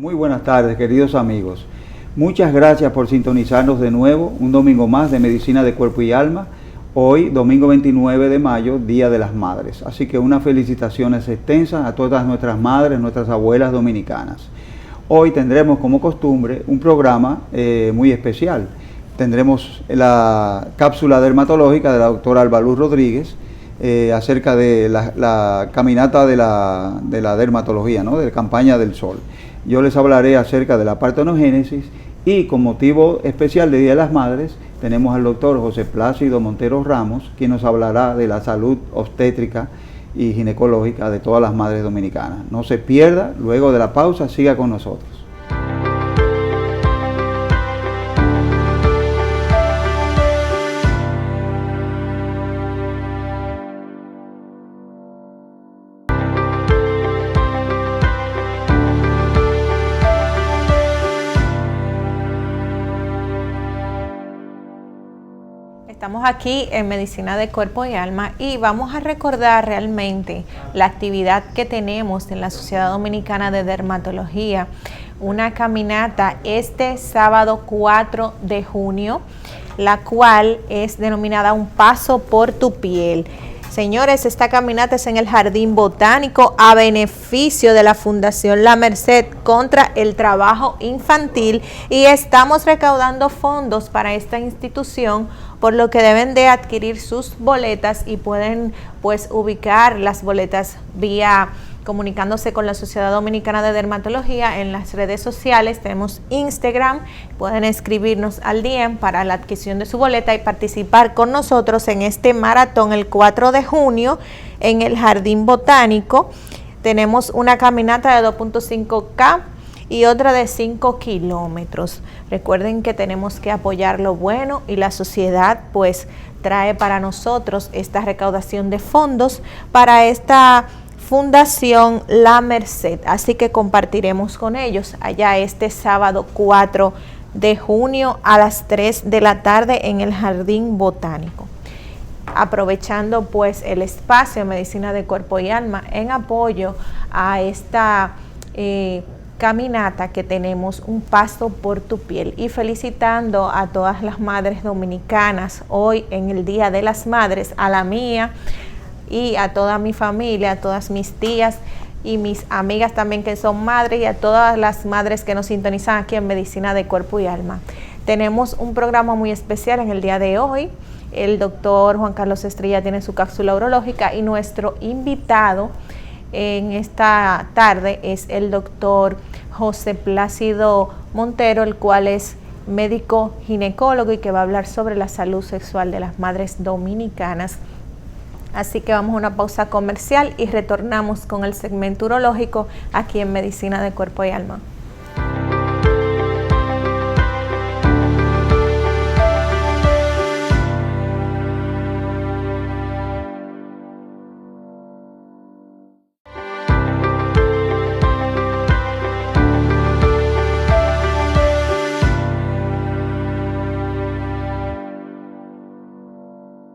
Muy buenas tardes, queridos amigos. Muchas gracias por sintonizarnos de nuevo, un domingo más de Medicina de Cuerpo y Alma. Hoy, domingo 29 de mayo, Día de las Madres. Así que unas felicitaciones extensas a todas nuestras madres, nuestras abuelas dominicanas. Hoy tendremos, como costumbre, un programa muy especial. Tendremos la cápsula dermatológica de la doctora Alba Luz Rodríguez, acerca de la caminata de la dermatología, ¿no? De la campaña del sol. Yo les hablaré acerca de la partenogénesis y con motivo especial de Día de las Madres tenemos al doctor José Plácido Montero Ramos, quien nos hablará de la salud obstétrica y ginecológica de todas las madres dominicanas. No se pierda, luego de la pausa siga con nosotros. Estamos aquí en Medicina de Cuerpo y Alma y vamos a recordar realmente la actividad que tenemos en la Sociedad Dominicana de Dermatología. Una caminata este sábado 4 de junio, la cual es denominada Un Paso por tu Piel. Señores, esta caminata es en el Jardín Botánico a beneficio de la Fundación La Merced contra el trabajo infantil y estamos recaudando fondos para esta institución, por lo que deben de adquirir sus boletas y pueden pues ubicar las boletas vía comunicándose con la Sociedad Dominicana de Dermatología en las redes sociales. Tenemos Instagram, pueden escribirnos al DM para la adquisición de su boleta y participar con nosotros en este maratón el 4 de junio en el Jardín Botánico. Tenemos una caminata de 2.5K y otra de 5 kilómetros. Recuerden que tenemos que apoyar lo bueno y la sociedad pues trae para nosotros esta recaudación de fondos para esta Fundación La Merced, así que compartiremos con ellos allá este sábado 4 de junio a las 3 de la tarde en el Jardín Botánico. Aprovechando pues el espacio de Medicina de Cuerpo y Alma en apoyo a esta caminata que tenemos, Un Paso por tu Piel, y felicitando a todas las madres dominicanas hoy en el Día de las Madres, a la mía y a toda mi familia, a todas mis tías y mis amigas también que son madres y a todas las madres que nos sintonizan aquí en Medicina de Cuerpo y Alma. Tenemos un programa muy especial en el día de hoy. El doctor Juan Carlos Estrella tiene su cápsula urológica y nuestro invitado en esta tarde es el doctor José Plácido Montero, el cual es médico ginecólogo y que va a hablar sobre la salud sexual de las madres dominicanas. Así que vamos a una pausa comercial y retornamos con el segmento urológico aquí en Medicina de Cuerpo y Alma.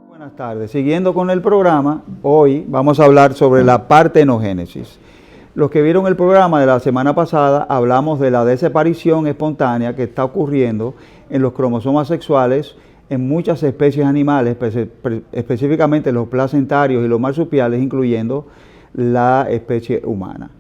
Buenas tardes. Siguiendo con el programa, hoy vamos a hablar sobre la partenogénesis. Los que vieron el programa de la semana pasada, hablamos de la desaparición espontánea que está ocurriendo en los cromosomas sexuales en muchas especies animales, específicamente los placentarios y los marsupiales, incluyendo la especie humana.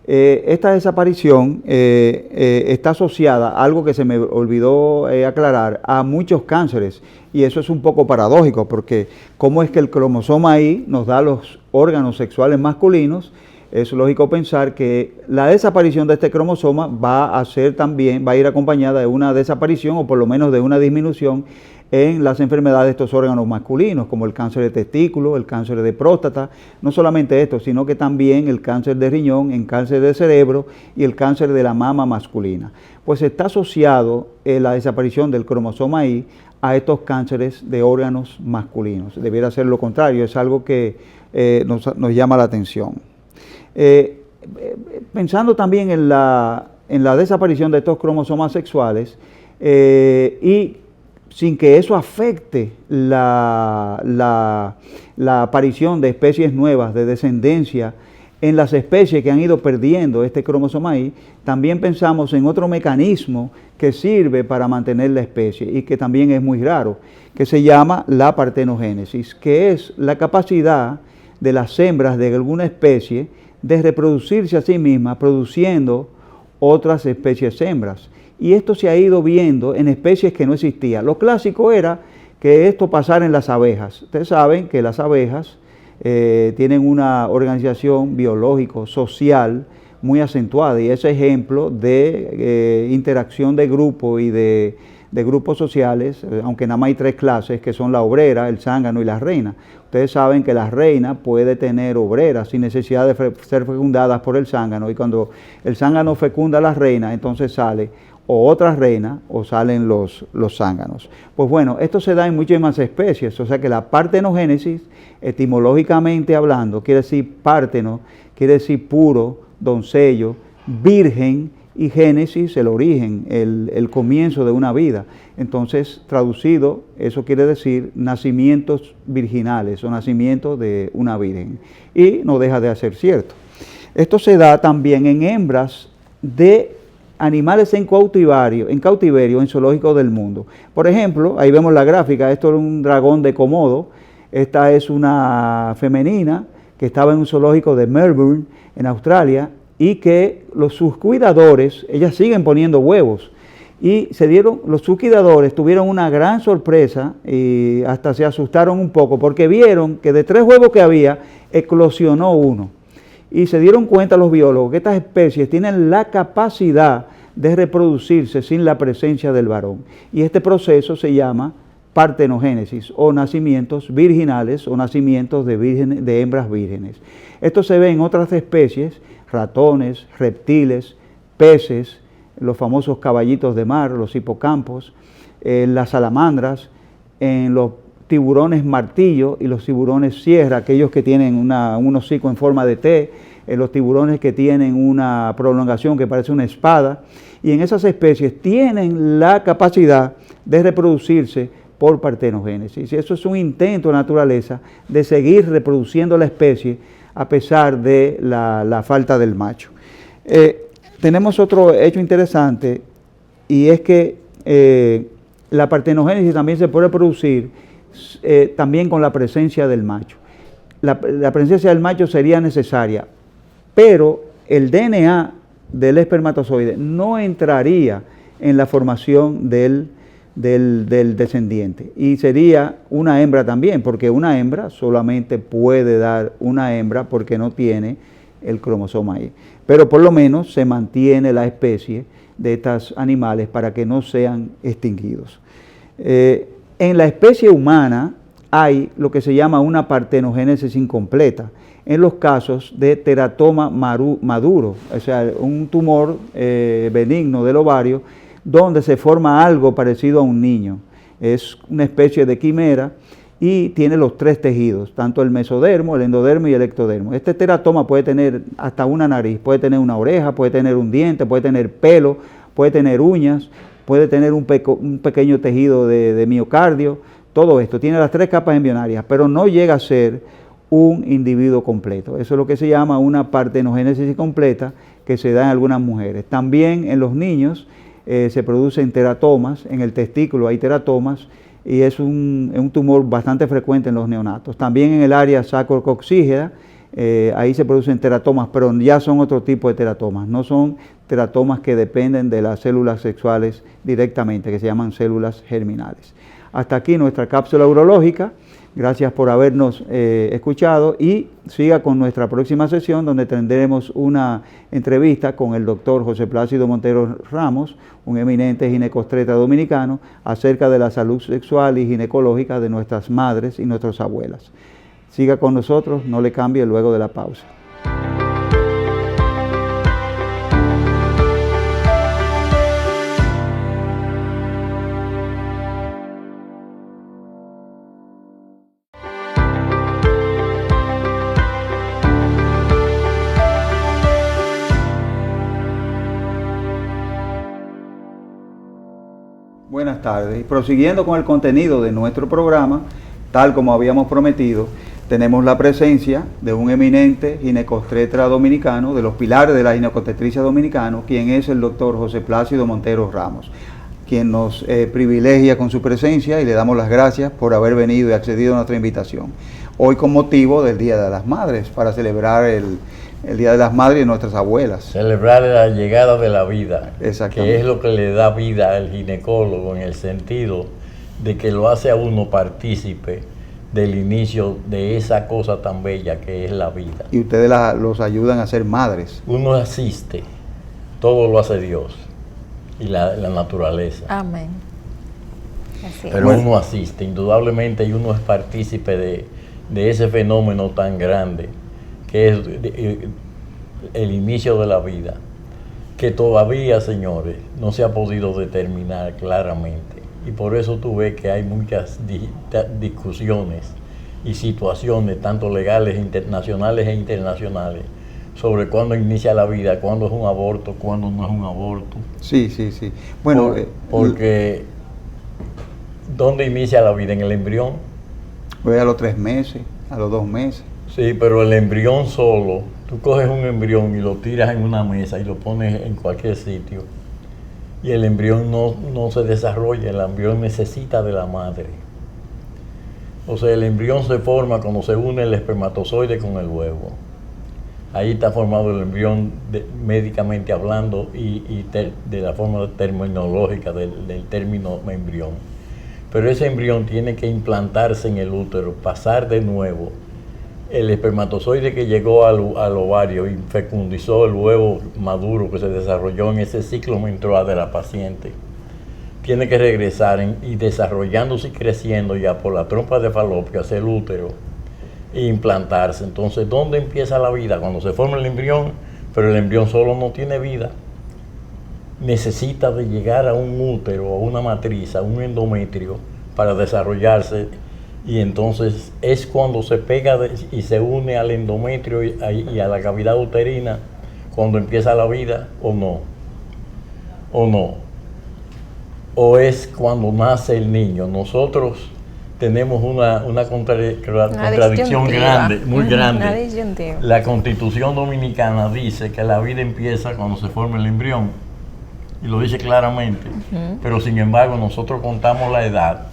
Esta desaparición está asociada a algo que se me olvidó aclarar, a muchos cánceres, y eso es un poco paradójico porque cómo es que el cromosoma Y nos da los órganos sexuales masculinos. Es lógico pensar que la desaparición de este cromosoma va a ir acompañada de una desaparición o por lo menos de una disminución en las enfermedades de estos órganos masculinos, como el cáncer de testículo, el cáncer de próstata, no solamente esto, sino que también el cáncer de riñón, el cáncer de cerebro y el cáncer de la mama masculina. Pues está asociado la desaparición del cromosoma Y a estos cánceres de órganos masculinos. Debiera ser lo contrario, es algo que nos llama la atención. Pensando también en la desaparición de estos cromosomas sexuales y sin que eso afecte la aparición de especies nuevas de descendencia en las especies que han ido perdiendo este cromosoma Y, también pensamos en otro mecanismo que sirve para mantener la especie y que también es muy raro, que se llama la partenogénesis, que es la capacidad de las hembras de alguna especie de reproducirse a sí mismas, produciendo otras especies hembras. Y esto se ha ido viendo en especies que no existían. Lo clásico era que esto pasara en las abejas. Ustedes saben que las abejas tienen una organización biológico-social muy acentuada, y ese ejemplo de interacción de grupo y de grupos sociales, aunque nada más hay 3 clases, que son la obrera, el zángano y la reina. Ustedes saben que la reina puede tener obreras sin necesidad de ser fecundadas por el zángano, y cuando el zángano fecunda a la reina, entonces sale o otra reina o salen los zánganos. Pues bueno, esto se da en muchísimas especies, o sea que la partenogénesis, etimológicamente hablando, quiere decir parteno, quiere decir puro, doncello, virgen, y génesis, el origen, el comienzo de una vida. Entonces, traducido, eso quiere decir nacimientos virginales o nacimiento de una virgen. Y no deja de ser cierto. Esto se da también en hembras de animales en cautiverio en zoológicos del mundo. Por ejemplo, ahí vemos la gráfica, esto es un dragón de Komodo, esta es una femenina que estaba en un zoológico de Melbourne, en Australia, y que sus cuidadores, ellas siguen poniendo huevos, y sus cuidadores tuvieron una gran sorpresa y hasta se asustaron un poco porque vieron que de 3 huevos que había, eclosionó uno. Y se dieron cuenta los biólogos que estas especies tienen la capacidad de reproducirse sin la presencia del varón. Y este proceso se llama partenogénesis o nacimientos virginales o nacimientos de hembras vírgenes. Esto se ve en otras especies, ratones, reptiles, peces, los famosos caballitos de mar, los hipocampos, las salamandras, en los tiburones martillo y los tiburones sierra, aquellos que tienen un hocico en forma de T, los tiburones que tienen una prolongación que parece una espada, y en esas especies tienen la capacidad de reproducirse por partenogénesis. Y eso es un intento de naturaleza de seguir reproduciendo la especie a pesar de la falta del macho. Tenemos otro hecho interesante, y es que la partenogénesis también se puede producir también con la presencia del macho. La presencia del macho sería necesaria, pero el DNA del espermatozoide no entraría en la formación del descendiente, y sería una hembra también, porque una hembra solamente puede dar una hembra porque no tiene el cromosoma Y, pero por lo menos se mantiene la especie de estos animales para que no sean extinguidos. En la especie humana hay lo que se llama una partenogénesis incompleta, en los casos de teratoma maduro, o sea, un tumor benigno del ovario, donde se forma algo parecido a un niño. Es una especie de quimera y tiene los 3 tejidos, tanto el mesodermo, el endodermo y el ectodermo. Este teratoma puede tener hasta una nariz, puede tener una oreja, puede tener un diente, puede tener pelo, puede tener uñas, puede tener un pequeño tejido de miocardio. Todo esto tiene las 3 capas embrionarias, pero no llega a ser un individuo completo. Eso es lo que se llama una partenogénesis incompleta, que se da en algunas mujeres. También en los niños se producen teratomas, en el testículo hay teratomas, y es un tumor bastante frecuente en los neonatos. También en el área sacrococcígea, ahí se producen teratomas, pero ya son otro tipo de teratomas, no son teratomas que dependen de las células sexuales directamente, que se llaman células germinales. Hasta aquí nuestra cápsula urológica. Gracias por habernos escuchado, y siga con nuestra próxima sesión, donde tendremos una entrevista con el doctor José Plácido Montero Ramos, un eminente ginecostreta dominicano, acerca de la salud sexual y ginecológica de nuestras madres y nuestras abuelas. Siga con nosotros, no le cambie luego de la pausa. Buenas tardes. Y prosiguiendo con el contenido de nuestro programa, tal como habíamos prometido, tenemos la presencia de un eminente ginecobstetra dominicano, de los pilares de la ginecobstetricia dominicana, quien es el doctor José Plácido Montero Ramos, quien nos privilegia con su presencia, y le damos las gracias por haber venido y accedido a nuestra invitación. Hoy con motivo del Día de las Madres, para celebrar el Día de las Madres y nuestras abuelas. Celebrar la llegada de la vida, Exactamente. que es lo que le da vida al ginecólogo, en el sentido de que lo hace a uno partícipe del inicio de esa cosa tan bella que es la vida. Y ustedes los ayudan a ser madres. Uno asiste, todo lo hace Dios y la naturaleza. Amén. Así es. Pero uno asiste, indudablemente, y uno es partícipe de ese fenómeno tan grande que es el inicio de la vida, que todavía, señores, no se ha podido determinar claramente. Y por eso tú ves que hay muchas discusiones y situaciones, tanto legales, nacionales e internacionales, sobre cuándo inicia la vida, cuándo es un aborto, cuándo no es un aborto. Sí, sí, sí. Bueno, porque ¿dónde inicia la vida? ¿En el embrión? Voy a los 3 meses, a los 2 meses. Sí, pero el embrión solo, tú coges un embrión y lo tiras en una mesa y lo pones en cualquier sitio, y el embrión no se desarrolla, el embrión necesita de la madre. O sea, el embrión se forma cuando se une el espermatozoide con el huevo. Ahí está formado el embrión médicamente hablando y de la forma terminológica del término embrión. Pero ese embrión tiene que implantarse en el útero, pasar de nuevo. El espermatozoide que llegó al ovario y fecundizó el huevo maduro que se desarrolló en ese ciclo menstrual de la paciente, tiene que regresar y desarrollándose y creciendo ya por la trompa de Falopio hacia el útero e implantarse. Entonces, ¿dónde empieza la vida? Cuando se forma el embrión, pero el embrión solo no tiene vida. Necesita de llegar a un útero, a una matriz, a un endometrio para desarrollarse. Y entonces es cuando se pega y se une al endometrio y a la cavidad uterina cuando empieza la vida, o no. O es cuando nace el niño. Nosotros tenemos una contradicción grande, muy grande. Una disyuntiva. La Constitución Dominicana dice que la vida empieza cuando se forma el embrión, y lo dice claramente, pero sin embargo nosotros contamos la edad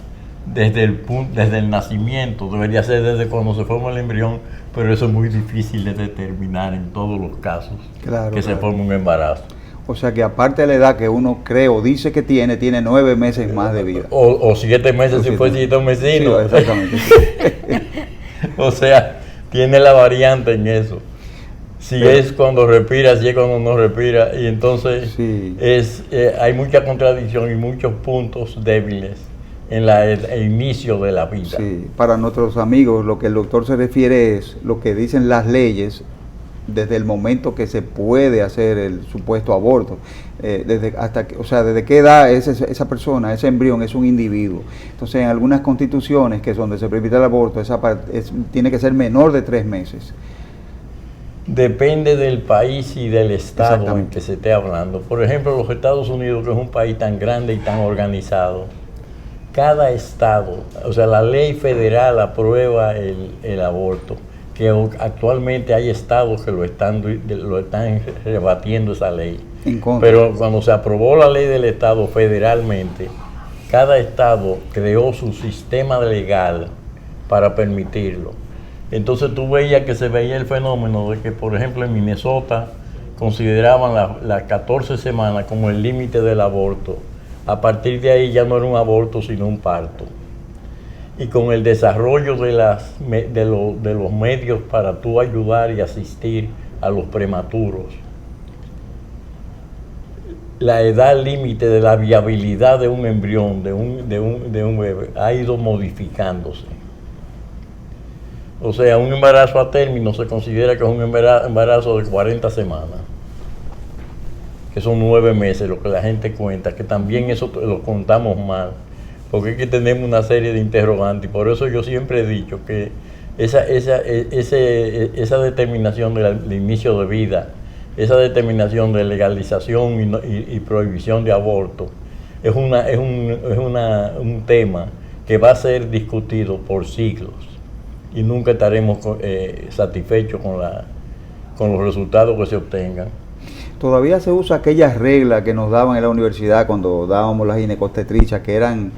desde el nacimiento, debería ser desde cuando se forma el embrión, pero eso es muy difícil de determinar en todos los casos se forma un embarazo. O sea que aparte de la edad que uno cree o dice que tiene 9 meses más de vida. O 7 meses si fue citomecino. Sí, exactamente. O sea, tiene la variante en eso. Si es cuando respira, si es cuando no respira, y entonces hay mucha contradicción y muchos puntos débiles en el inicio de la vida. Sí, para nuestros amigos lo que el doctor se refiere es lo que dicen las leyes desde el momento que se puede hacer el supuesto aborto, desde qué edad es esa persona, ese embrión es un individuo. Entonces en algunas constituciones que es donde se permite el aborto, tiene que ser menor de 3 meses. Depende del país y del estado en que se esté hablando. Por ejemplo, los Estados Unidos, que es un país tan grande y tan organizado, cada estado, o sea, la ley federal aprueba el aborto, que actualmente hay estados que lo están rebatiendo esa ley. Pero cuando se aprobó la ley del estado federalmente, cada estado creó su sistema legal para permitirlo. Entonces tú veías que se veía el fenómeno de que, por ejemplo, en Minnesota consideraban las 14 semanas como el límite del aborto. A partir de ahí ya no era un aborto, sino un parto. Y con el desarrollo de los medios para tú ayudar y asistir a los prematuros, la edad límite de la viabilidad de un embrión, de un bebé, ha ido modificándose. O sea, un embarazo a término se considera que es un embarazo de 40 semanas. Que son 9 meses, lo que la gente cuenta, que también eso lo contamos mal, porque es que tenemos una serie de interrogantes, y por eso yo siempre he dicho que esa determinación del inicio de vida, esa determinación de legalización y prohibición de aborto, es un tema que va a ser discutido por siglos, y nunca estaremos satisfechos con los resultados que se obtengan. Todavía se usa aquellas reglas que nos daban en la universidad cuando dábamos las ginecostetrichas, que eran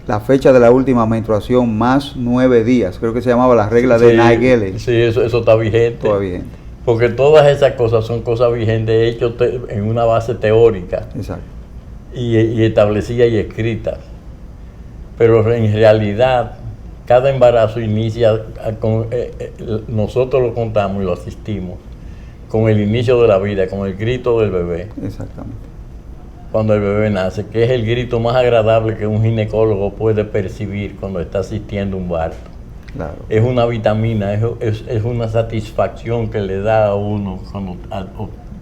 la fecha de la última menstruación más 9 días. Creo que se llamaba la regla de Naegele. Sí, eso está vigente. Todavía vigente. Porque todas esas cosas son cosas vigentes, hechas en una base teórica. Exacto. Y establecidas y escritas. Pero en realidad, cada embarazo inicia con, nosotros lo contamos y lo asistimos, con el inicio de la vida, con el grito del bebé. Exactamente. Cuando el bebé nace, que es el grito más agradable que un ginecólogo puede percibir cuando está asistiendo a un parto. Claro. Es una vitamina, es una satisfacción que le da a uno cuando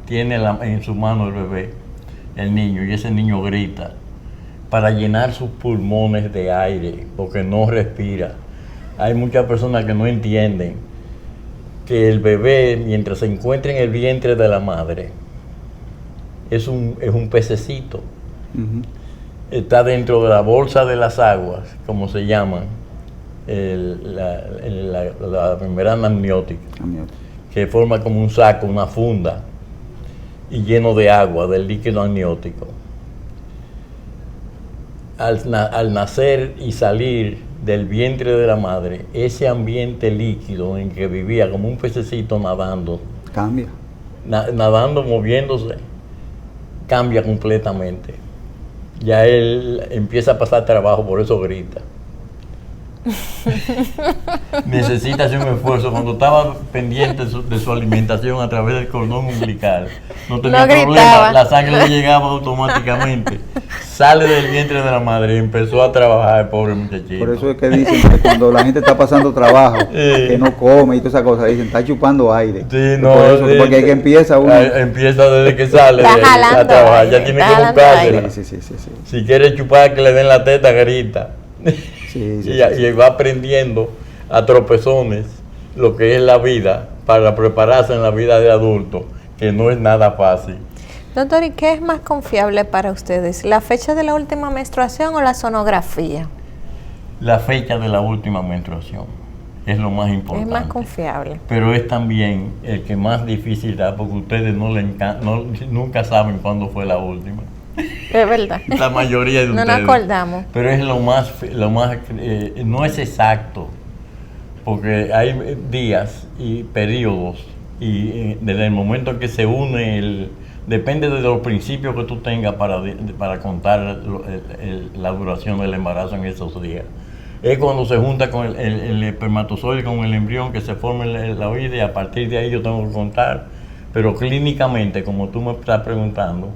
tiene en su mano el bebé, el niño, y ese niño grita para llenar sus pulmones de aire, porque no respira. Hay muchas personas que no entienden que el bebé, mientras se encuentra en el vientre de la madre, es un pececito. Uh-huh. Está dentro de la bolsa de las aguas, como se llaman, la membrana amniótica, que forma como un saco, una funda, y lleno de agua, del líquido amniótico. Al nacer y salir del vientre de la madre, ese ambiente líquido en que vivía como un pececito nadando, cambia. Nadando, moviéndose, cambia completamente. Ya él empieza a pasar trabajo, por eso grita. Necesita hacer un esfuerzo. Cuando estaba pendiente de su alimentación a través del cordón umbilical, no tenía problema, la sangre le llegaba automáticamente. Sale del vientre de la madre y empezó a trabajar, el pobre muchachito. Por eso es que dicen que cuando la gente está pasando trabajo, que no come y todas esas cosas, dicen, está chupando aire. Sí, no, por eso, porque es que empieza uno. Empieza desde que sale a trabajar, ya tiene que buscarse. Sí. Si quiere chupar, que le den la teta, grita. Sí. Y va aprendiendo a tropezones lo que es la vida para prepararse en la vida de adulto, que no es nada fácil. Doctor, ¿y qué es más confiable para ustedes? ¿La fecha de la última menstruación o la sonografía? La fecha de la última menstruación es lo más importante. Es más confiable. Pero es también el que más difícil da, porque ustedes nunca saben cuándo fue la última. Es verdad. La mayoría de ustedes. No nos acordamos. Pero es lo más no es exacto, porque hay días y periodos, y desde el momento en que se une depende de los principios que tú tengas para contar la duración del embarazo en esos días. Es cuando se junta con el espermatozoide con el embrión que se forma la oída, y a partir de ahí yo tengo que contar. Pero clínicamente, como tú me estás preguntando,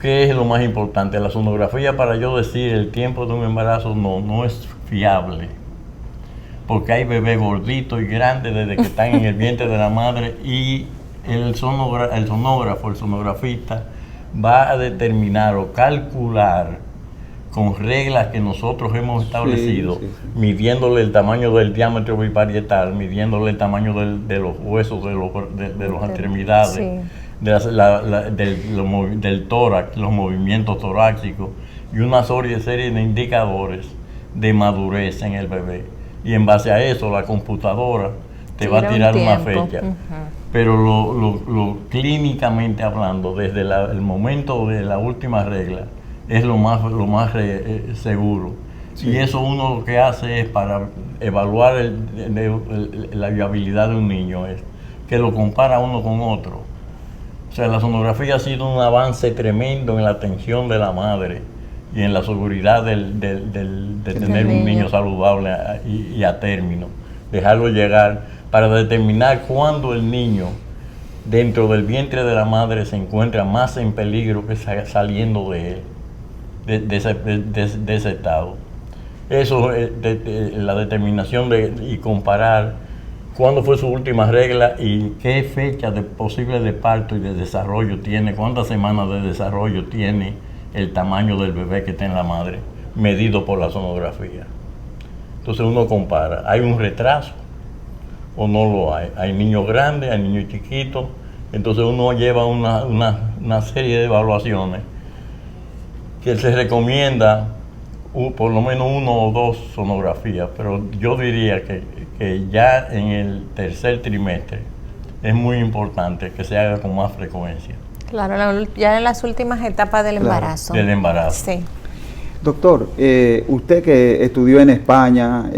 ¿qué es lo más importante? La sonografía, para yo decir el tiempo de un embarazo, no es fiable. Porque hay bebés gorditos y grandes desde que están en el vientre de la madre, y el sonografista, va a determinar o calcular con reglas que nosotros hemos establecido, midiéndole el tamaño del diámetro biparietal, midiéndole el tamaño de los huesos de las extremidades, del tórax, los movimientos torácicos, y una serie de indicadores de madurez en el bebé. Y en base a eso, la computadora te va a tirar una fecha. Pero lo clínicamente hablando, desde el momento de la última regla, es lo más seguro. Sí. Y eso uno lo que hace es, para evaluar la viabilidad de un niño, es que lo compara uno con otro. O sea, la sonografía ha sido un avance tremendo en la atención de la madre y en la seguridad de tener un niño saludable y a término. Dejarlo llegar para determinar cuándo el niño dentro del vientre de la madre se encuentra más en peligro que saliendo de él, de ese estado. Eso es la determinación y comparar cuándo fue su última regla y qué fecha posible de parto y de desarrollo tiene, cuántas semanas de desarrollo tiene el tamaño del bebé que está en la madre, medido por la sonografía. Entonces uno compara, ¿hay un retraso o no lo hay? Hay niños grandes, hay niños chiquitos. Entonces uno lleva una serie de evaluaciones que se recomienda por lo menos 1 o 2 sonografías, pero yo diría que ya en el tercer trimestre es muy importante que se haga con más frecuencia. Claro, ya en las últimas etapas del embarazo. Del embarazo. Sí. Doctor, usted que estudió en España,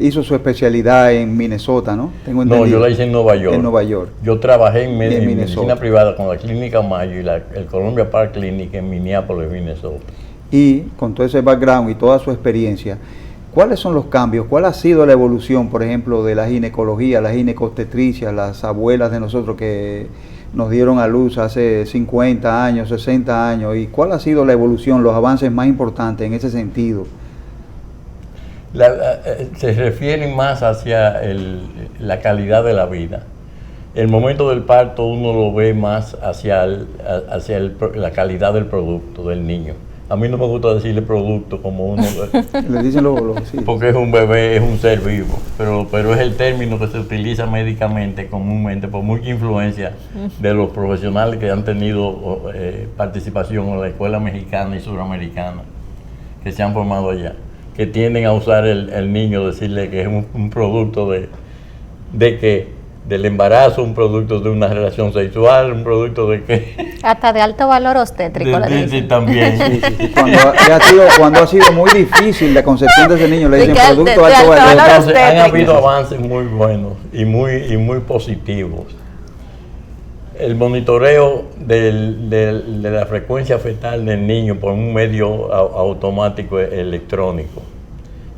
hizo su especialidad en Minnesota, ¿no? Tengo entendido. No, yo la hice en Nueva York. En Nueva York. Yo trabajé en Minnesota. medicina privada con la Clínica Mayo y el Columbia Park Clinic en Minneapolis, Minnesota. Y con todo ese background y toda su experiencia, ¿cuáles son los cambios? ¿Cuál ha sido la evolución, por ejemplo, de la ginecología, las ginecobstetricias, las abuelas de nosotros que nos dieron a luz hace 50 años, 60 años? ¿Y cuál ha sido la evolución, los avances más importantes en ese sentido? Se refieren más hacia la calidad de la vida. El momento del parto uno lo ve más hacia la calidad del producto del niño. A mí no me gusta decirle producto como uno... Le dicen sí. Porque es un bebé, es un ser vivo, pero es el término que se utiliza médicamente comúnmente por mucha influencia de los profesionales que han tenido participación en la escuela mexicana y suramericana, que se han formado allá, que tienden a usar el niño, decirle que es un producto del embarazo, un producto de una relación sexual, un producto de que... Hasta de alto valor obstétrico. Sí, también. Sí. Cuando ha sido muy difícil la concepción de ese niño, le dicen producto de alto valor. Entonces, han habido avances muy buenos y muy positivos. El monitoreo de la frecuencia fetal del niño por un medio automático electrónico,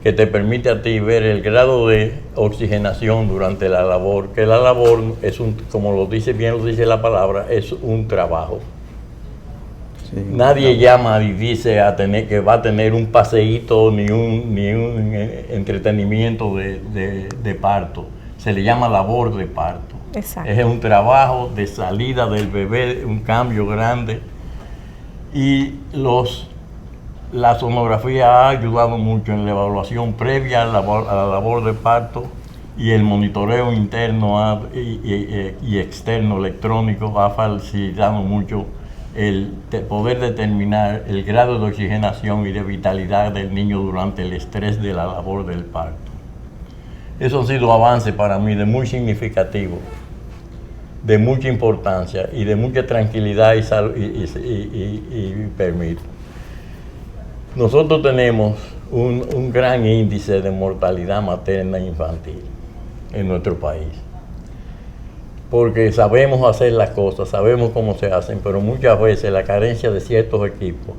que te permite a ti ver el grado de oxigenación durante la labor, que la labor es como lo dice la palabra, es un trabajo. Sí, nadie llama y dice que va a tener un paseíto ni un entretenimiento de parto. Se le llama labor de parto. Exacto. Es un trabajo de salida del bebé, un cambio grande. Y la sonografía ha ayudado mucho en la evaluación previa a la labor de parto y el monitoreo interno y externo electrónico ha facilitado mucho el poder determinar el grado de oxigenación y de vitalidad del niño durante el estrés de la labor del parto. Eso ha sido avances para mí de muy significativo, de mucha importancia y de mucha tranquilidad y permiso. Nosotros tenemos un gran índice de mortalidad materna e infantil en nuestro país, porque sabemos hacer las cosas, sabemos cómo se hacen, pero muchas veces la carencia de ciertos equipos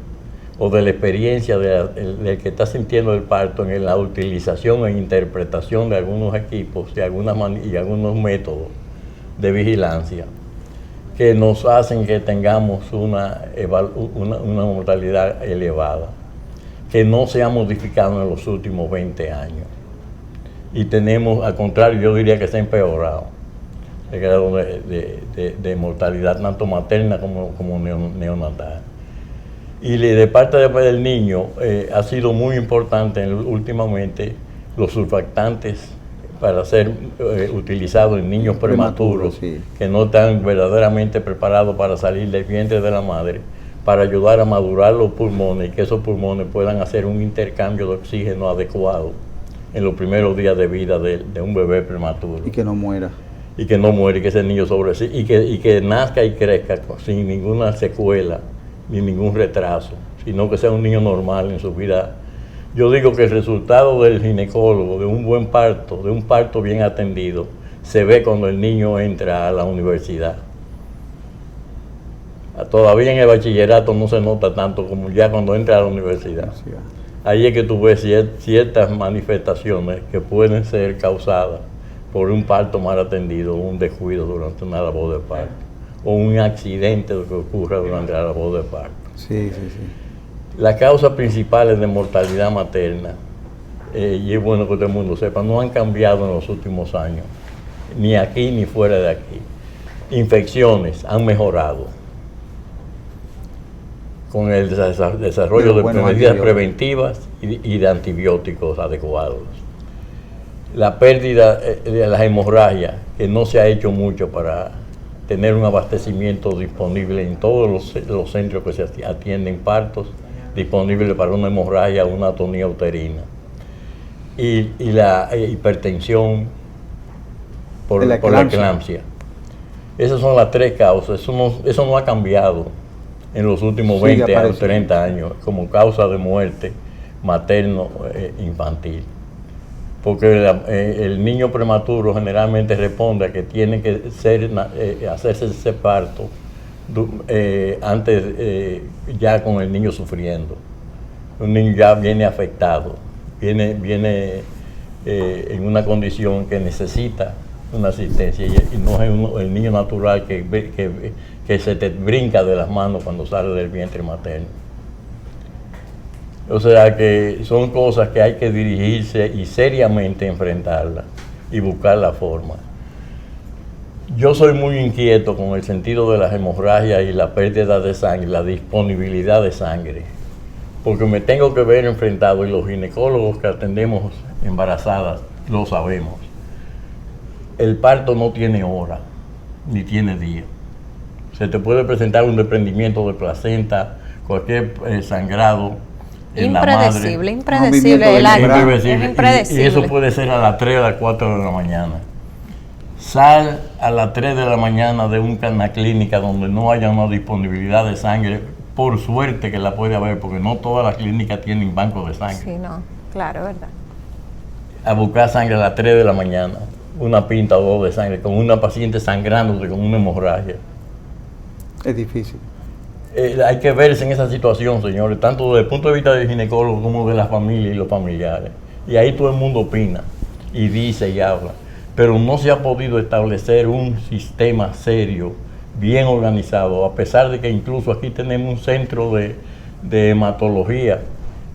o de la experiencia del que está sintiendo el parto en la utilización e interpretación de algunos equipos y algunos métodos de vigilancia que nos hacen que tengamos una mortalidad elevada, que no se ha modificado en los últimos 20 años. Y tenemos, al contrario, yo diría que se ha empeorado el grado de mortalidad, tanto materna como neonatal. Y de parte del niño, ha sido muy importante últimamente los surfactantes para ser utilizados en niños prematuros, sí, que no están verdaderamente preparados para salir del vientre de la madre, para ayudar a madurar los pulmones y que esos pulmones puedan hacer un intercambio de oxígeno adecuado en los primeros días de vida de un bebé prematuro. Y que no muera. Y que no muera, y que ese niño y que nazca y crezca sin ninguna secuela ni ningún retraso, sino que sea un niño normal en su vida. Yo digo que el resultado del ginecólogo, de un buen parto, de un parto bien atendido, se ve cuando el niño entra a la universidad. Todavía en el bachillerato no se nota tanto como ya cuando entra a la universidad. Ahí es que tú ves ciertas manifestaciones que pueden ser causadas por un parto mal atendido, un descuido durante una labor de parto, o un accidente que ocurra durante la labor de parto. Sí. Las causas principales de mortalidad materna, y es bueno que todo el mundo sepa, no han cambiado en los últimos años, ni aquí ni fuera de aquí. Infecciones han mejorado con el desarrollo de medidas preventivas y de antibióticos adecuados. La pérdida de las hemorragias, que no se ha hecho mucho para tener un abastecimiento disponible en todos los centros que se atienden partos disponible para una hemorragia o una atonía uterina. Y la hipertensión por la eclampsia. Esas son las 3 causas. Eso no ha cambiado en los últimos 20 o 30 años como causa de muerte materno-infantil. Porque el niño prematuro generalmente responde a que tiene que hacerse ese parto antes, ya con el niño sufriendo. Un niño ya viene afectado, viene en una condición que necesita una asistencia y no es el niño natural que se te brinca de las manos cuando sale del vientre materno. O sea que son cosas que hay que dirigirse y seriamente enfrentarlas y buscar la forma. Yo soy muy inquieto con el sentido de las hemorragias y la pérdida de sangre, la disponibilidad de sangre, porque me tengo que ver enfrentado, y los ginecólogos que atendemos embarazadas lo sabemos. El parto no tiene hora, ni tiene día. Se te puede presentar un desprendimiento de placenta, cualquier sangrado en la madre. Impredecible el acto. Es impredecible. Y eso puede ser a las 3 o a las 4 de la mañana. Sal a las 3 de la mañana de una clínica donde no haya una disponibilidad de sangre, por suerte que la puede haber, porque no todas las clínicas tienen banco de sangre. Sí, no, claro, verdad. A buscar sangre a las 3 de la mañana, una pinta o 2 de sangre, con una paciente sangrando con una hemorragia. Es difícil. Hay que verse en esa situación, señores, tanto desde el punto de vista del ginecólogo como de la familia y los familiares. Y ahí todo el mundo opina y dice y habla. Pero no se ha podido establecer un sistema serio, bien organizado, a pesar de que incluso aquí tenemos un centro de hematología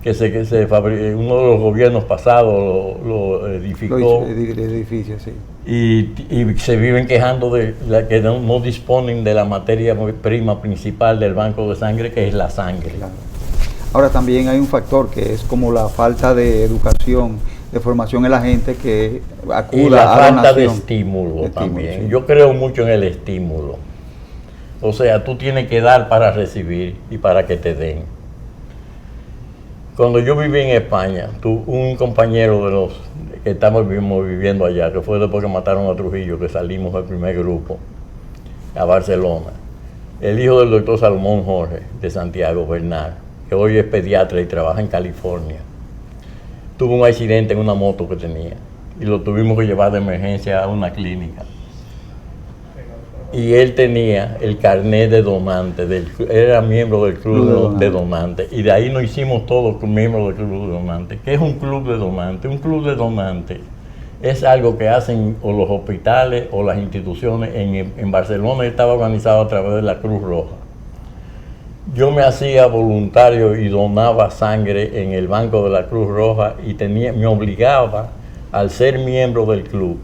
que uno de los gobiernos pasados lo edificó. El edificio, sí. Y se viven quejando de que no disponen de la materia prima principal del banco de sangre, que es la sangre. Claro. Ahora también hay un factor que es como la falta de educación, de formación en la gente que acuda y la a falta donación. de estímulo también. Sí. Yo creo mucho en el estímulo. O sea, tú tienes que dar para recibir y para que te den. Cuando yo viví en España, un compañero de los que estamos viviendo allá, que fue después que mataron a Trujillo, que salimos del primer grupo a Barcelona, el hijo del doctor Salomón Jorge de Santiago Bernal, que hoy es pediatra y trabaja en California, tuvo un accidente en una moto que tenía y lo tuvimos que llevar de emergencia a una clínica. Y él tenía el carnet de donante, era miembro del club de donantes, y de ahí nos hicimos todos miembros del club de donantes. ¿Qué es un club de donantes? Un club de donantes es algo que hacen o los hospitales o las instituciones. En Barcelona estaba organizado a través de la Cruz Roja. Yo me hacía voluntario y donaba sangre en el banco de la Cruz Roja y me obligaba, al ser miembro del club,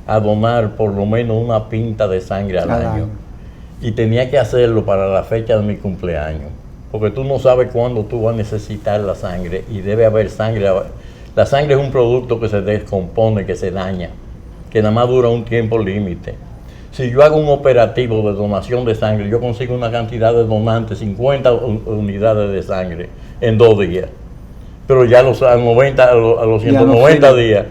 a donar por lo menos una pinta de sangre al año. Y tenía que hacerlo para la fecha de mi cumpleaños, porque tú no sabes cuándo tú vas a necesitar la sangre y debe haber sangre. La sangre es un producto que se descompone, que se daña, que nada más dura un tiempo límite. Si yo hago un operativo de donación de sangre, yo consigo una cantidad de donantes, 50 unidades de sangre en 2 días. Pero ya a los 190 días,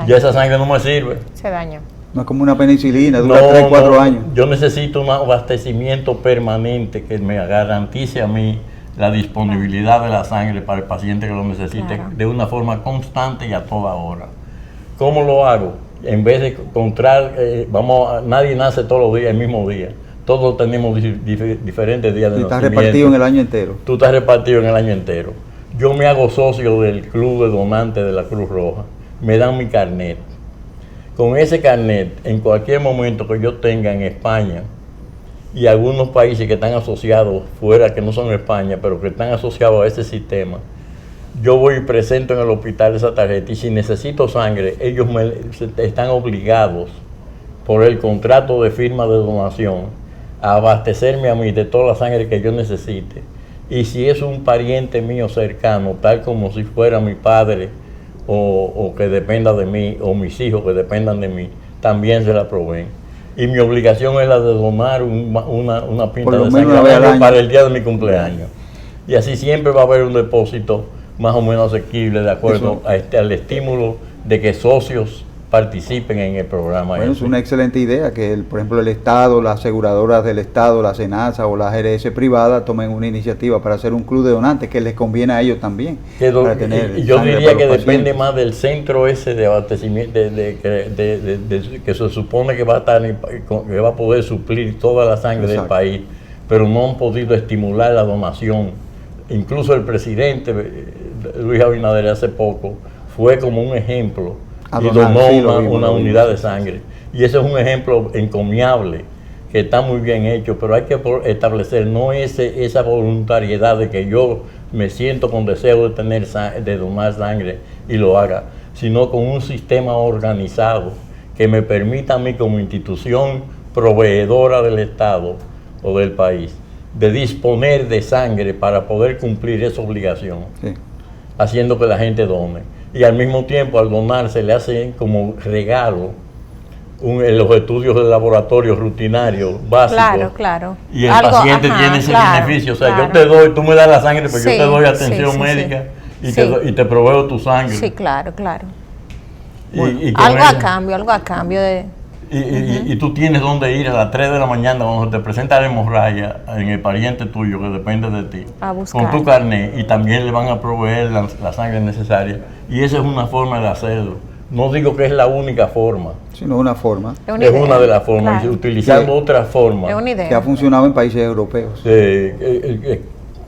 ya esa sangre no me sirve. Se daña. No es como una penicilina, dura 3, 4 años. Yo necesito un abastecimiento permanente que me garantice a mí la disponibilidad de la sangre para el paciente que lo necesite, de una forma constante y a toda hora. ¿Cómo lo hago? En vez de encontrar, nadie nace todos los días el mismo día. Todos tenemos diferentes días de nacimiento. Estás repartido en el año entero. Tú estás repartido en el año entero. Yo me hago socio del club de donantes de la Cruz Roja. Me dan mi carnet. Con ese carnet, en cualquier momento que yo tenga en España y algunos países que están asociados fuera, que no son España, pero que están asociados a ese sistema, yo voy y presento en el hospital esa tarjeta, y si necesito sangre, ellos están obligados por el contrato de firma de donación a abastecerme a mí de toda la sangre que yo necesite. Y si es un pariente mío cercano, tal como si fuera mi padre o que dependa de mí, o mis hijos que dependan de mí, también se la proveen. Y mi obligación es la de donar una pinta de sangre para el día de mi cumpleaños. Y así siempre va a haber un depósito más o menos asequible de acuerdo al estímulo de que socios participen en el programa. Bueno, es una excelente idea que, por ejemplo, el Estado, las aseguradoras del Estado, la SENASA o las GRS privadas tomen una iniciativa para hacer un club de donantes que les conviene a ellos también. Y yo diría que depende más del centro ese de abastecimiento que se supone que va a estar, que va a poder suplir toda la sangre del país, pero no han podido estimular la donación. Incluso el presidente Luis Abinader hace poco fue como un ejemplo y donó una unidad de sangre. Y ese es un ejemplo encomiable, que está muy bien hecho, pero hay que establecer no esa voluntariedad de que yo me siento con deseo de donar sangre y lo haga, sino con un sistema organizado que me permita a mí como institución proveedora del Estado o del país de disponer de sangre para poder cumplir esa obligación, haciendo que la gente done. Y al mismo tiempo, al donar, se le hace como regalo los estudios de laboratorio rutinarios básicos. Claro. Y el paciente tiene ese beneficio. O sea, yo te doy, tú me das la sangre, pero yo te doy atención médica y te proveo tu sangre. Sí, claro. Bueno, algo a cambio de... Y tú tienes donde ir a las 3 de la mañana cuando te presenta la hemorragia en el pariente tuyo que depende de ti, con tu carnet, y también le van a proveer la sangre necesaria. Y esa es una forma de hacerlo. No digo que es la única forma, sino una forma. Es una de las formas, utilizando otras formas. Es una idea. Que ha funcionado en países europeos.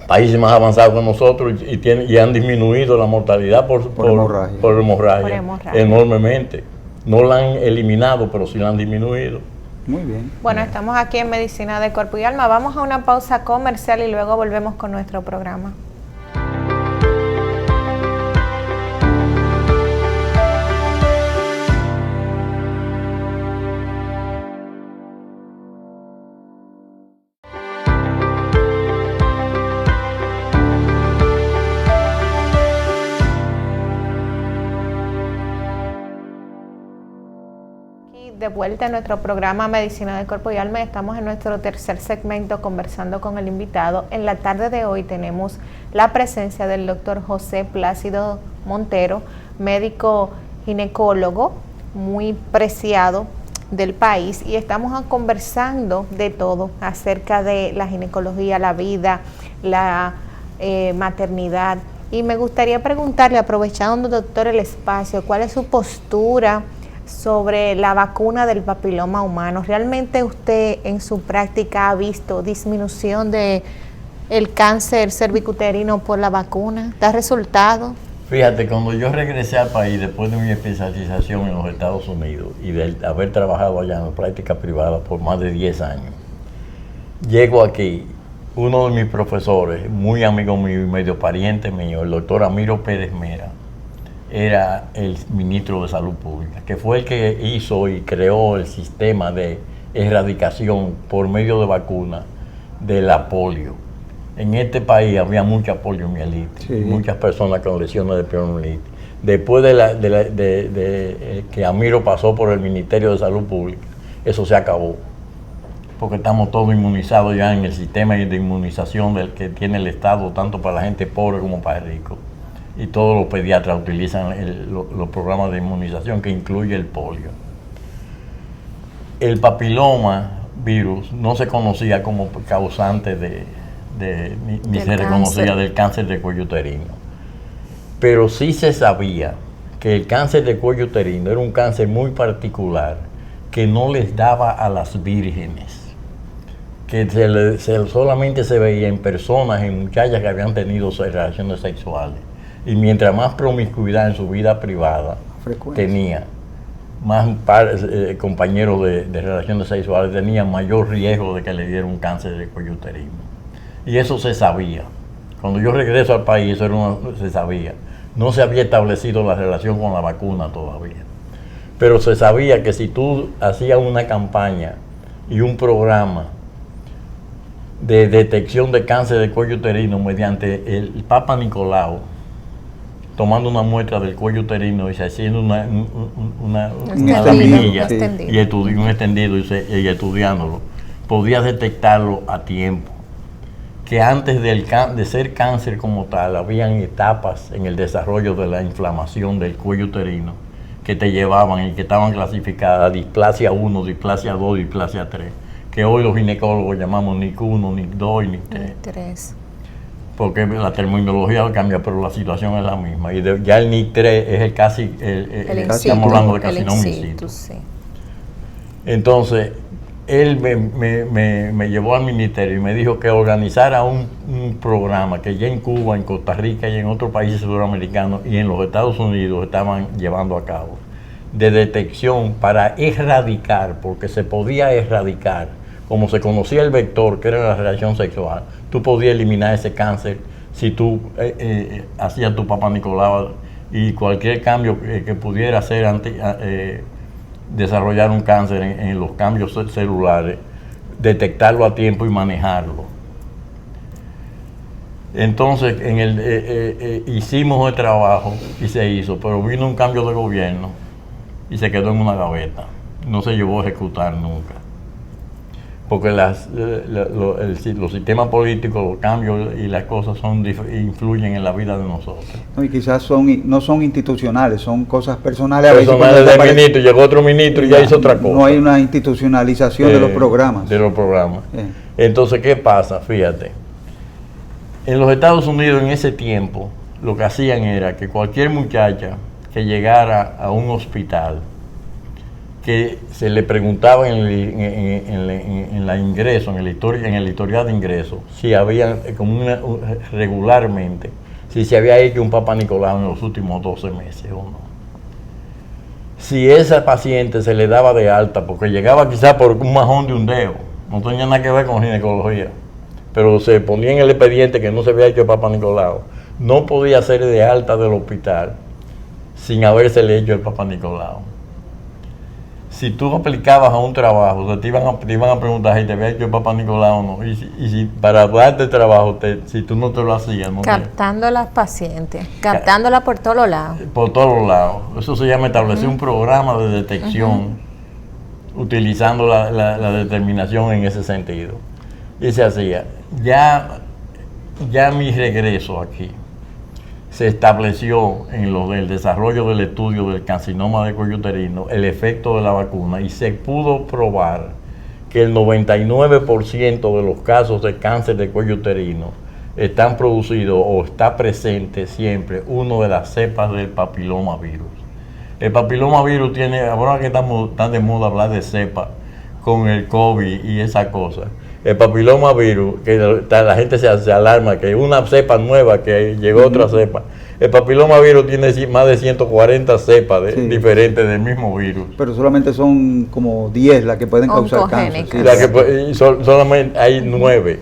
Países más avanzados que nosotros y han disminuido la mortalidad por hemorragia enormemente. No la han eliminado, pero sí la han disminuido. Muy bien. Bueno, estamos aquí en Medicina de Cuerpo y Alma. Vamos a una pausa comercial y luego volvemos con nuestro programa. De vuelta en nuestro programa Medicina del Cuerpo y Alma. Estamos en nuestro tercer segmento conversando con el invitado. En la tarde de hoy tenemos la presencia del doctor José Plácido Montero, médico ginecólogo muy preciado del país, y estamos conversando de todo acerca de la ginecología, la vida, la maternidad. Y me gustaría preguntarle, aprovechando, doctor, el espacio, ¿cuál es su postura sobre la vacuna del papiloma humano? ¿Realmente usted en su práctica ha visto disminución de el cáncer cervicuterino por la vacuna? ¿Da resultado? Fíjate, cuando yo regresé al país después de mi especialización en los Estados Unidos y de haber trabajado allá en la práctica privada por más de 10 años, llego aquí, uno de mis profesores, muy amigo mío y medio pariente mío, el doctor Amiro Pérez Mera, era el ministro de Salud Pública, que fue el que hizo y creó el sistema de erradicación por medio de vacuna de la polio. En este país había mucha poliomielitis, muchas personas con lesiones de poliomielitis. Después de que Amiro pasó por el Ministerio de Salud Pública, eso se acabó, porque estamos todos inmunizados ya en el sistema de inmunización del que tiene el Estado, tanto para la gente pobre como para el rico. Y todos los pediatras utilizan los programas de inmunización que incluye el polio. El papiloma virus no se conocía como causante ni se reconocía del cáncer de cuello uterino. Pero sí se sabía que el cáncer de cuello uterino era un cáncer muy particular que no les daba a las vírgenes, que solamente se veía en personas, en muchachas que habían tenido relaciones sexuales. Y mientras más promiscuidad en su vida privada tenía, más compañeros de relaciones sexuales, tenían mayor riesgo de que le diera un cáncer de cuello uterino. Y eso se sabía. Cuando yo regreso al país, eso se sabía. No se había establecido la relación con la vacuna todavía. Pero se sabía que si tú hacías una campaña y un programa de detección de cáncer de cuello uterino mediante el Papa Nicolau, tomando una muestra del cuello uterino y haciendo una laminilla y un extendido y estudiándolo, podías detectarlo a tiempo. que antes de ser cáncer como tal, habían etapas en el desarrollo de la inflamación del cuello uterino que te llevaban y que estaban clasificadas displasia 1, displasia 2, displasia 3, que hoy los ginecólogos llamamos NIC 1, NIC 2 y NIC 3. Porque la terminología cambia, pero la situación es la misma. Y ya el NIC 3 es estamos hablando de carcinoma in situ. Sí. Entonces, él me llevó al ministerio y me dijo que organizara un programa que ya en Cuba, en Costa Rica y en otros países sudamericanos y en los Estados Unidos estaban llevando a cabo, de detección para erradicar, porque se podía erradicar, como se conocía el vector, que era la relación sexual, tú podías eliminar ese cáncer si tú hacías tu Papá Nicolau y cualquier cambio que pudiera hacer desarrollar un cáncer en los cambios celulares, detectarlo a tiempo y manejarlo. Entonces hicimos el trabajo y se hizo, pero vino un cambio de gobierno y se quedó en una gaveta, no se llevó a ejecutar nunca, porque los sistemas políticos, los cambios y las cosas influyen en la vida de nosotros. No, y quizás no son institucionales, son cosas personales. Personales del ministro, llegó otro ministro y ya hizo otra cosa. No hay una institucionalización de los programas. De los programas. Entonces, ¿qué pasa? Fíjate, en los Estados Unidos en ese tiempo, lo que hacían era que cualquier muchacha que llegara a un hospital, que se le preguntaba en la ingreso, en el historial de ingreso, si había regularmente, si se había hecho un Papá Nicolau en los últimos 12 meses o no. Si esa paciente se le daba de alta, porque llegaba quizás por un majón de un dedo, no tenía nada que ver con ginecología, pero se ponía en el expediente que no se había hecho el Papá Nicolau, no podía ser de alta del hospital sin habérsele hecho el Papá Nicolau. Si tú aplicabas a un trabajo, o sea, te iban a preguntar si te había hecho el Papá Nicolau o no, y si para darte trabajo, si tú no te lo hacías, no captando a las pacientes, captándola por todos los lados. Por todos los lados. Eso se llama establecer un programa de detección, utilizando la determinación en ese sentido. Y se hacía. Ya mi regreso aquí se estableció en lo del desarrollo del estudio del carcinoma de cuello uterino el efecto de la vacuna y se pudo probar que el 99% de los casos de cáncer de cuello uterino están producidos o está presente siempre uno de las cepas del papilomavirus. El papilomavirus tiene, ahora que están de moda hablar de cepa con el COVID y esa cosa, el papilomavirus, que la gente se alarma que una cepa nueva, que llegó otra cepa. El papilomavirus tiene más de 140 cepas diferentes del mismo virus. Pero solamente son como 10 las que pueden causar cáncer. Sí. Solamente hay 9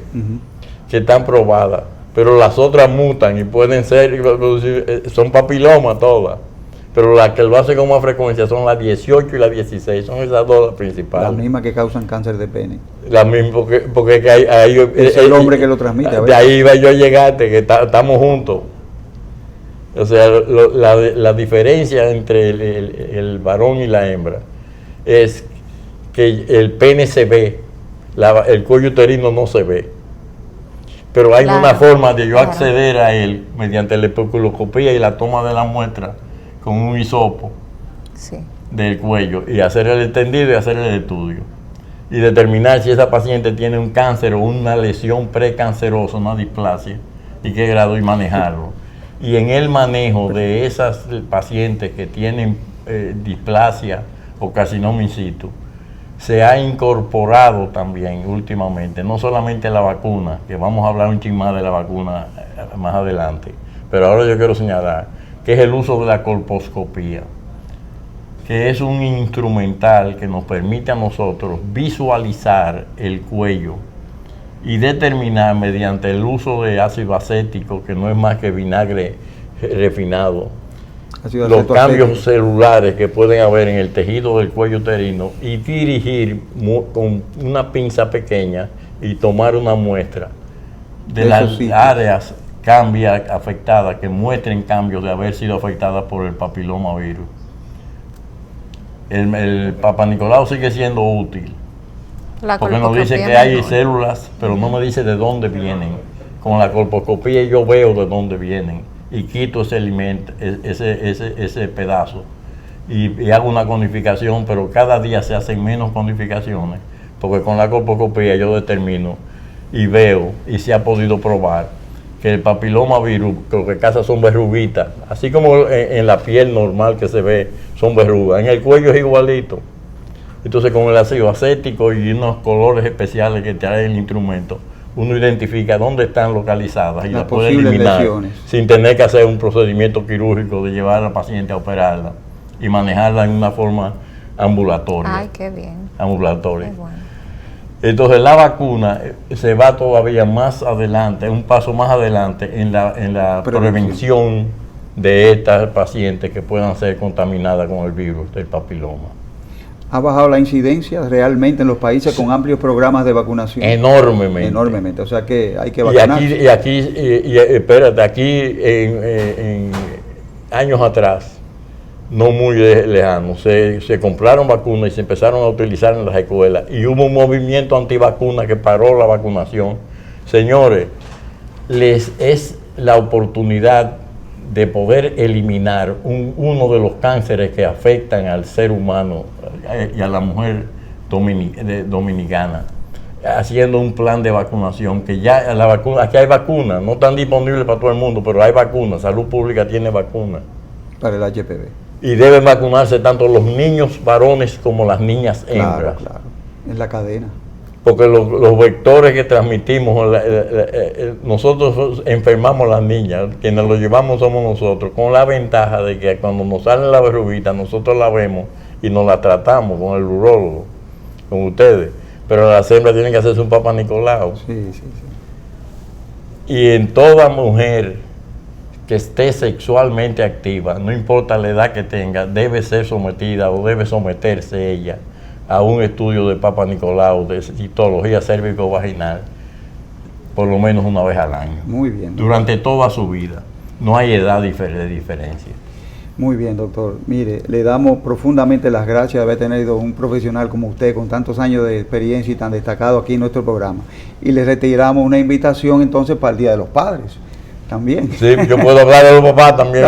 que están probadas, pero las otras mutan y pueden ser, son papilomas todas. Pero las que lo hacen con más frecuencia son las 18 y las 16, son esas dos las principales. Las mismas que causan cáncer de pene. Las mismas, porque es el hombre que lo transmite. De ahí iba yo a llegarte, que estamos juntos. O sea, la diferencia entre el varón y la hembra es que el pene se ve, el cuello uterino no se ve. Pero hay una forma de yo acceder a él mediante la especuloscopía y la toma de la muestra con un hisopo del cuello y hacer el extendido y hacer el estudio y determinar si esa paciente tiene un cáncer o una lesión precancerosa, una displasia, y qué grado, y manejarlo. Y en el manejo de esas pacientes que tienen displasia o carcinoma in situ, se ha incorporado también últimamente, no solamente la vacuna, que vamos a hablar un chin más de la vacuna más adelante, pero ahora yo quiero señalar que es el uso de la colposcopía, que es un instrumental que nos permite a nosotros visualizar el cuello y determinar mediante el uso de ácido acético, que no es más que vinagre refinado, los cambios celulares que pueden haber en el tejido del cuello uterino y dirigir con una pinza pequeña y tomar una muestra de las áreas afectadas que muestren cambios de haber sido afectadas por el papilomavirus. El Papá Nicolau sigue siendo útil, porque nos dice que hay células, pero no me dice de dónde vienen. Con la colposcopía yo veo de dónde vienen y quito ese alimento, ese pedazo y hago una conificación, pero cada día se hacen menos conificaciones, porque con la colposcopía yo determino y veo, y se ha podido probar, que el papiloma virus, lo que causa son verruguitas, así como en la piel normal que se ve, son verrugas, en el cuello es igualito. Entonces con el ácido acético y unos colores especiales que trae el instrumento, uno identifica dónde están localizadas y las puede eliminar lesiones, sin tener que hacer un procedimiento quirúrgico de llevar a la paciente a operarla y manejarla en una forma ambulatoria. Ay, qué bien. Ambulatoria. Qué bueno. Entonces la vacuna se va todavía más adelante, un paso más adelante en la prevención de estas pacientes que puedan ser contaminadas con el virus del papiloma. ¿Ha bajado la incidencia realmente en los países con amplios programas de vacunación? Enormemente. Enormemente, o sea que hay que vacunarse. Espérate, aquí en años atrás, no muy lejanos, se compraron vacunas y se empezaron a utilizar en las escuelas y hubo un movimiento antivacuna que paró la vacunación. Señores, les es la oportunidad de poder eliminar uno de los cánceres que afectan al ser humano y a la mujer dominicana, haciendo un plan de vacunación, que ya la vacuna, aquí hay vacunas, no están disponibles para todo el mundo, pero hay vacunas, Salud Pública tiene vacunas. Para el HPV. Y deben vacunarse tanto los niños varones como las niñas hembras. Claro, es la cadena. Porque los vectores que transmitimos, nosotros enfermamos a las niñas, quienes lo llevamos somos nosotros, con la ventaja de que cuando nos salen la verruguita, nosotros la vemos y nos la tratamos con el urólogo, con ustedes. Pero las hembras tienen que hacerse un Papa Nicolau. Sí. Y en toda mujer que esté sexualmente activa, no importa la edad que tenga, debe ser sometida o debe someterse ella a un estudio de Papa Nicolau, de citología cérvico-vaginal, por lo menos una vez al año. Muy bien. Durante toda su vida. No hay edad de diferencia. Muy bien, doctor. Mire, le damos profundamente las gracias de haber tenido un profesional como usted, con tantos años de experiencia y tan destacado aquí en nuestro programa. Y le retiramos una invitación entonces para el Día de los Padres. También. Sí, yo puedo hablar de los papás también.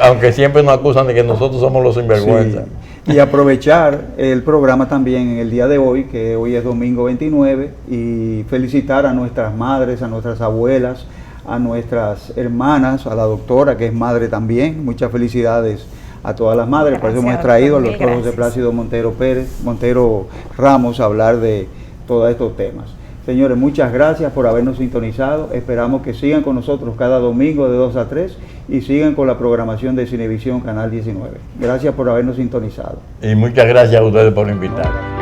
Aunque siempre nos acusan de que nosotros somos los sinvergüenza. Sí. Y aprovechar el programa también en el día de hoy, que hoy es domingo 29, y felicitar a nuestras madres, a nuestras abuelas, a nuestras hermanas, a la doctora, que es madre también. Muchas felicidades a todas las madres. Por eso hemos traído al doctor José Plácido Montero Ramos a hablar de todos estos temas. Señores, muchas gracias por habernos sintonizado. Esperamos que sigan con nosotros cada domingo de 2 a 3 y sigan con la programación de Cinevisión Canal 19. Gracias por habernos sintonizado. Y muchas gracias a ustedes por invitarme.